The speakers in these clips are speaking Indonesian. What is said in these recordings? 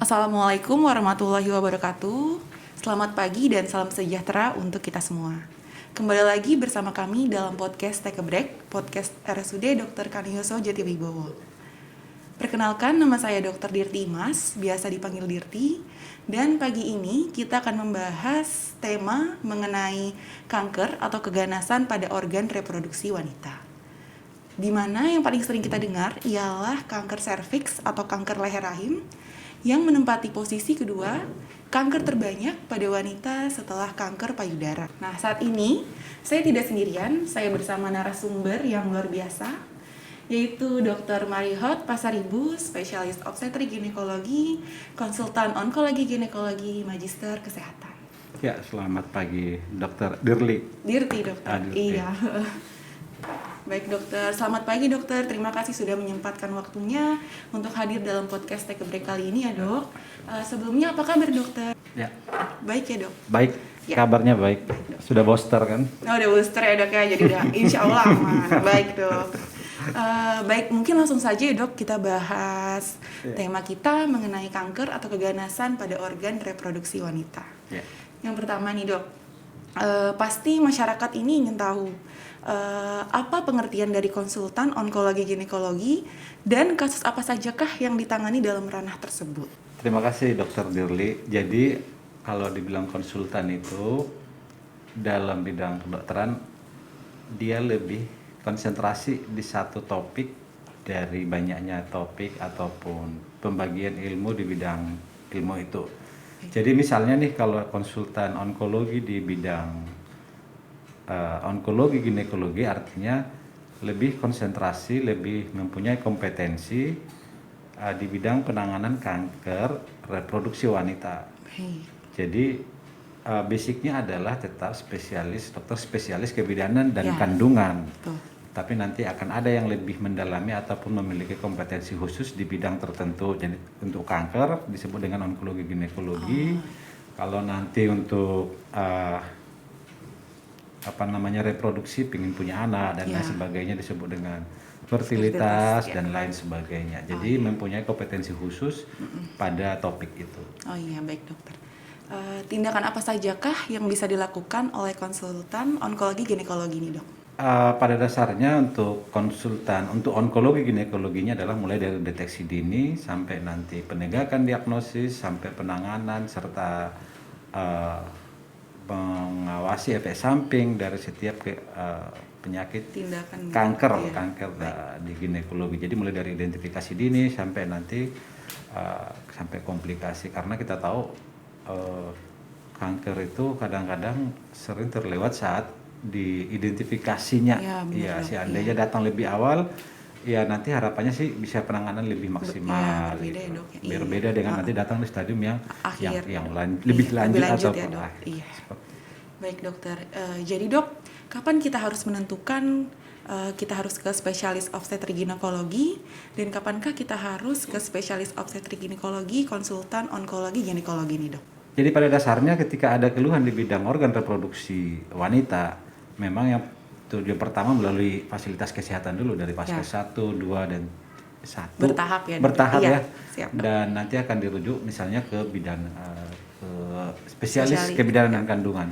Assalamualaikum warahmatullahi wabarakatuh. Selamat pagi dan salam sejahtera untuk kita semua. Kembali lagi bersama kami dalam podcast Take a Break, podcast RSUD Dr. Kaniyoso Jatiwibowo. Perkenalkan, nama saya Dr. Dirti Imas, biasa dipanggil Dirti. Dan pagi ini kita akan membahas tema mengenai kanker atau keganasan pada organ reproduksi wanita. Di mana yang paling sering kita dengar ialah kanker serviks atau kanker leher rahim yang menempati posisi kedua kanker terbanyak pada wanita setelah kanker payudara. Nah, saat ini saya tidak sendirian, saya bersama narasumber yang luar biasa, yaitu Dr. Marihot Pasaribu, spesialis obstetrik ginekologi, konsultan onkologi ginekologi, magister kesehatan. Ya, selamat pagi Dr. Dirli. Dirti, dokter. Dirti. Iya. Baik dokter, selamat pagi dokter. Terima kasih sudah menyempatkan waktunya untuk hadir dalam podcast Take a Break kali ini ya dok. Sebelumnya apa kabar dokter? Ya. Baik ya dok? Baik, Ya. Kabarnya baik. Sudah booster kan? Oh udah booster ya dok ya, jadi udah insya Allah aman. Baik dok. Baik, mungkin langsung saja ya dok kita bahas tema kita mengenai kanker atau keganasan pada organ reproduksi wanita. Ya. Yang pertama nih dok, pasti masyarakat ini ingin tahu apa pengertian dari konsultan onkologi ginekologi dan kasus apa sajakah yang ditangani dalam ranah tersebut. Terima kasih Dr. Dirli. Jadi kalau dibilang konsultan itu dalam bidang kedokteran dia lebih konsentrasi di satu topik dari banyaknya topik ataupun pembagian ilmu di bidang ilmu itu. Jadi misalnya nih kalau konsultan onkologi di bidang onkologi ginekologi artinya lebih konsentrasi, lebih mempunyai kompetensi di bidang penanganan kanker reproduksi wanita. Jadi basicnya adalah tetap spesialis, dokter spesialis kebidanan dan kandungan. Betul. Tapi nanti akan ada yang lebih mendalami ataupun memiliki kompetensi khusus di bidang tertentu. Jadi untuk kanker disebut dengan onkologi ginekologi. Kalau nanti untuk reproduksi, pingin punya anak dan lain sebagainya disebut dengan fertilitas dan lain sebagainya. Jadi mempunyai kompetensi khusus pada topik itu. Oh iya, baik dokter. Tindakan apa sajakah yang bisa dilakukan oleh konsultan onkologi ginekologi ini dok? Pada dasarnya untuk konsultan untuk onkologi ginekologinya adalah mulai dari deteksi dini sampai nanti penegakan diagnosis sampai penanganan serta mengawasi efek samping dari setiap penyakit tindakan kanker di ginekologi. Jadi mulai dari identifikasi dini sampai nanti sampai komplikasi, karena kita tahu kanker itu kadang-kadang sering terlewat saat diidentifikasinya. Seandainya datang lebih awal, ya nanti harapannya sih bisa penanganan lebih maksimal. Berbeda dengan nanti datang di stadium yang lebih lanjut atau ya, Baik dokter. Jadi dok, kapan kita harus menentukan kita harus ke spesialis obstetrik ginekologi dan kapankah kita harus ke spesialis obstetrik ginekologi konsultan onkologi ginekologi nih dok? Jadi pada dasarnya ketika ada keluhan di bidang organ reproduksi wanita, memang yang tujuan pertama melalui fasilitas kesehatan dulu dari fase 1, 2 dan 1. Bertahap ya. Siap, dan nanti akan dirujuk misalnya ke bidang ke spesialis kebidanan dan kandungan.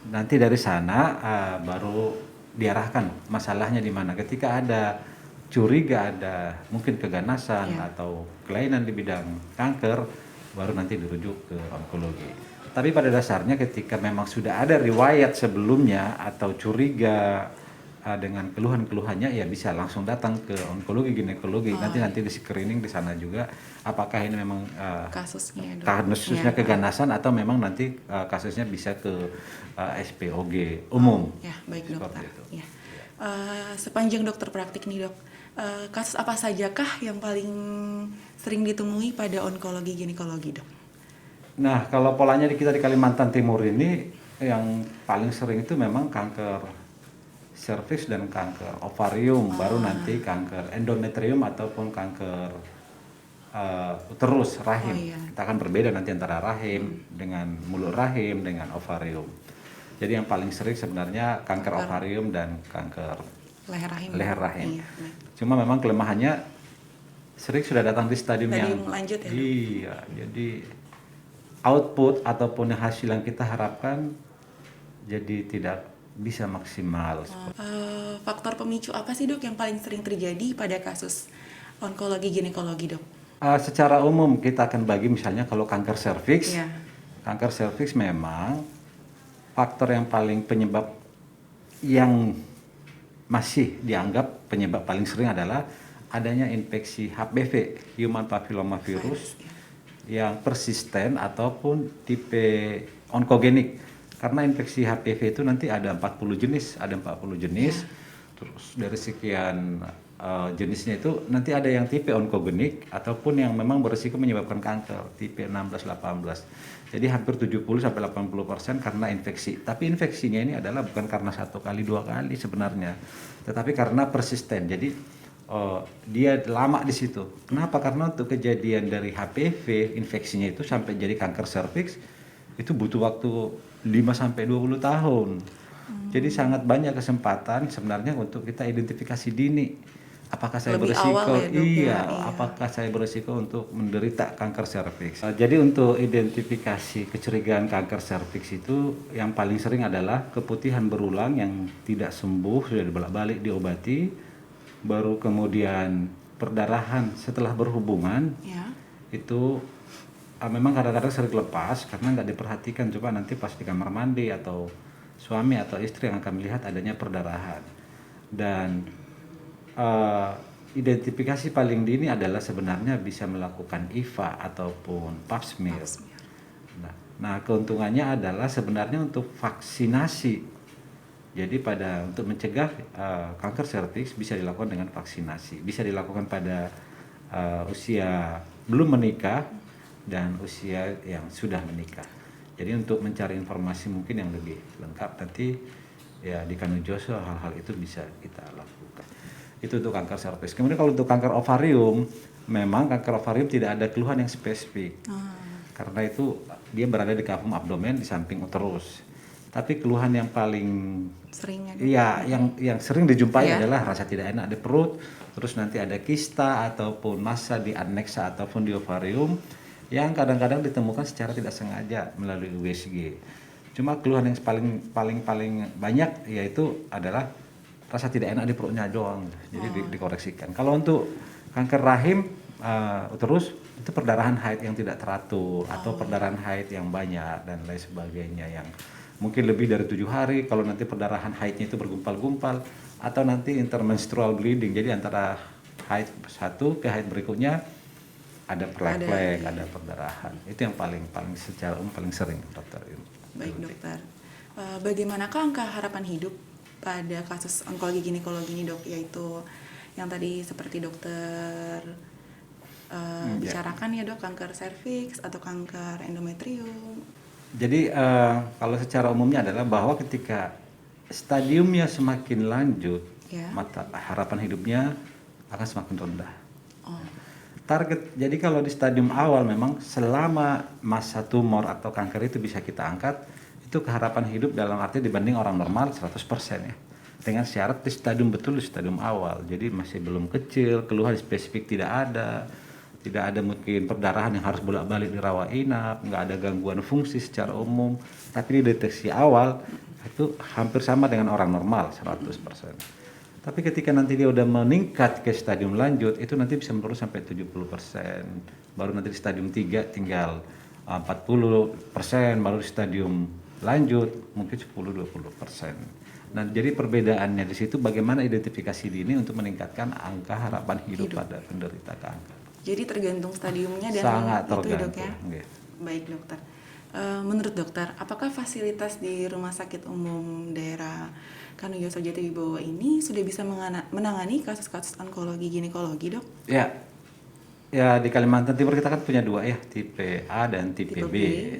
Nanti dari sana baru diarahkan masalahnya di mana. Ketika ada curiga ada mungkin keganasan atau kelainan di bidang kanker, baru nanti dirujuk ke onkologi. Tapi pada dasarnya ketika memang sudah ada riwayat sebelumnya atau curiga dengan keluhan-keluhannya, ya bisa langsung datang ke onkologi ginekologi. Nanti di screening di sana juga apakah ini memang kasusnya keganasan atau memang nanti kasusnya bisa ke SPOG umum. Baik dokter. Sepanjang dokter praktik nih dok, kasus apa sajakah yang paling sering ditemui pada onkologi ginekologi dok? Nah, kalau polanya kita di Kalimantan Timur ini yang paling sering itu memang kanker serviks dan kanker ovarium, baru nanti kanker endometrium ataupun kanker uterus rahim. Kita akan berbeda nanti antara rahim dengan mulut rahim dengan ovarium. Jadi yang paling sering sebenarnya kanker ovarium dan kanker leher rahim. Cuma memang kelemahannya sering sudah datang di stadium yang lanjut ya. Iya, jadi output ataupun hasil yang kita harapkan jadi tidak bisa maksimal. Faktor pemicu apa sih dok yang paling sering terjadi pada kasus onkologi ginekologi dok? Secara umum kita akan bagi misalnya kalau kanker serviks, Iya. kanker serviks memang faktor yang paling penyebab yang masih dianggap penyebab paling sering adalah adanya infeksi HPV, Human Papilloma Virus, yang persisten ataupun tipe onkogenik. Karena infeksi HPV itu nanti ada 40 jenis, terus dari sekian jenisnya itu nanti ada yang tipe onkogenik ataupun yang memang berisiko menyebabkan kanker, tipe 16-18. Jadi hampir 70-80% karena infeksi. Tapi infeksinya ini adalah bukan karena 1 kali 2 kali sebenarnya, tetapi karena persisten. Jadi dia lama di situ. Kenapa? Karena untuk kejadian dari HPV infeksinya itu sampai jadi kanker serviks itu butuh waktu 5-20 tahun. Jadi sangat banyak kesempatan sebenarnya untuk kita identifikasi dini. Apakah saya Lebih berisiko? awal ya, dok, iya, ya. apakah saya berisiko untuk menderita kanker serviks? Jadi untuk identifikasi kecurigaan kanker serviks itu yang paling sering adalah keputihan berulang yang tidak sembuh, sudah dibolak-balik diobati, baru kemudian perdarahan setelah berhubungan, Ya. itu memang kadang-kadang sering lepas karena nggak diperhatikan. Coba nanti pas di kamar mandi atau suami atau istri yang akan melihat adanya perdarahan. Dan identifikasi paling dini adalah sebenarnya bisa melakukan IVA ataupun pap smear. Nah, keuntungannya adalah sebenarnya untuk vaksinasi. Jadi untuk mencegah kanker serviks bisa dilakukan dengan vaksinasi. Bisa dilakukan pada usia belum menikah dan usia yang sudah menikah. Jadi untuk mencari informasi mungkin yang lebih lengkap nanti ya di Kanujoso hal-hal itu bisa kita lakukan. Itu untuk kanker serviks. Kemudian kalau untuk kanker ovarium, memang kanker ovarium tidak ada keluhan yang spesifik. Karena itu dia berada di kavum abdomen di samping uterus. Tapi keluhan yang paling sering yang sering dijumpai adalah rasa tidak enak di perut, terus nanti ada kista ataupun massa di aneksa ataupun di ovarium yang kadang-kadang ditemukan secara tidak sengaja melalui USG. Cuma keluhan yang paling banyak yaitu adalah rasa tidak enak di perutnya doang, jadi dikoreksikan. Kalau untuk kanker rahim uterus itu perdarahan haid yang tidak teratur atau perdarahan haid yang banyak dan lain sebagainya yang mungkin lebih dari 7 hari. Kalau nanti perdarahan haidnya itu bergumpal-gumpal atau nanti intermenstrual bleeding, jadi antara haid satu ke haid berikutnya ada plek-plek, ada perdarahan. Itu yang paling secara umum paling sering, dokter. Baik dokter, bagaimanakah angka harapan hidup pada kasus onkologi ginekologi ini dok, yaitu yang tadi seperti dokter bicarakan ya dok, kanker serviks atau kanker endometrium. Jadi kalau secara umumnya adalah bahwa ketika stadiumnya semakin lanjut, maka harapan hidupnya akan semakin rendah. Target, jadi kalau di stadium awal memang selama masa tumor atau kanker itu bisa kita angkat, itu keharapan hidup dalam arti dibanding orang normal 100% ya. Dengan syarat di stadium betul di stadium awal. Jadi masih belum kecil, keluhan spesifik tidak ada mungkin perdarahan yang harus bolak-balik dirawat inap, nggak ada gangguan fungsi secara umum. Tapi di deteksi awal itu hampir sama dengan orang normal 100%. Tapi ketika nanti dia udah meningkat ke stadium lanjut, itu nanti bisa menurun sampai 70%. Baru nanti di stadium 3 tinggal 40%, baru di stadium lanjut mungkin 10-20%. Nah, jadi perbedaannya di situ bagaimana identifikasi dini untuk meningkatkan angka harapan hidup pada penderita kanker. Jadi tergantung stadiumnya dan sangat itu tergantung. Dok ya. Baik dokter. Menurut dokter, apakah fasilitas di Rumah Sakit Umum Daerah Kanujoso Jatiwibowo ini sudah bisa menangani kasus-kasus onkologi ginekologi dok? Ya di Kalimantan Timur kita kan punya 2 ya, tipe A dan tipe B.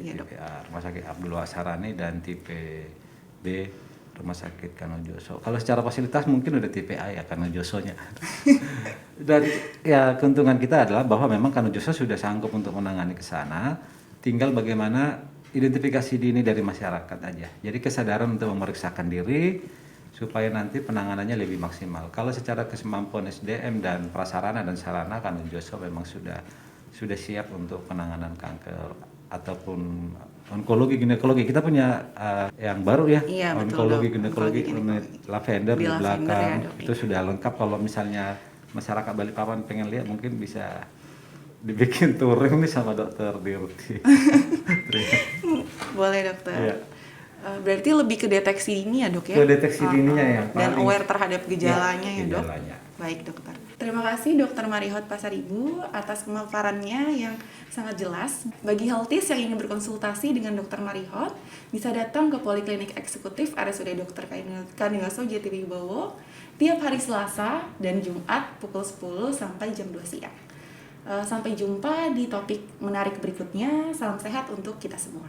Ya, tipe A Rumah Sakit Abdul Wasarani dan tipe B Rumah Sakit Kanujoso. Kalau secara fasilitas mungkin udah tipe A ya Kanujosonya. Dan ya keuntungan kita adalah bahwa memang Kanujoso sudah sanggup untuk menangani ke sana. Tinggal bagaimana identifikasi dini dari masyarakat aja. Jadi kesadaran untuk memeriksakan diri supaya nanti penanganannya lebih maksimal. Kalau secara kemampuan SDM dan prasarana dan sarana kan Joso memang sudah siap untuk penanganan kanker ataupun onkologi ginekologi. Kita punya yang baru ya, Iya, onkologi betul, ginekologi lavender di belakang ya, itu sudah lengkap. Kalau misalnya masyarakat Balikpapan pengen lihat mungkin bisa dibikin touring nih sama dokter Dirti. Boleh dokter. Iya. Berarti lebih ke deteksi dini ya dok ya? Ke deteksi dininya yang dan paling aware terhadap gejalanya ya dok? gejalanya. Baik dokter. Terima kasih dokter Marihot Pasaribu atas pemaparannya yang sangat jelas. Bagi healthies yang ingin berkonsultasi dengan dokter Marihot, bisa datang ke Poliklinik Eksekutif RSUD Dr. Kanioso Jatiwibowo tiap hari Selasa dan Jumat pukul 10 sampai jam 2 siang. Sampai jumpa di topik menarik berikutnya. Salam sehat untuk kita semua.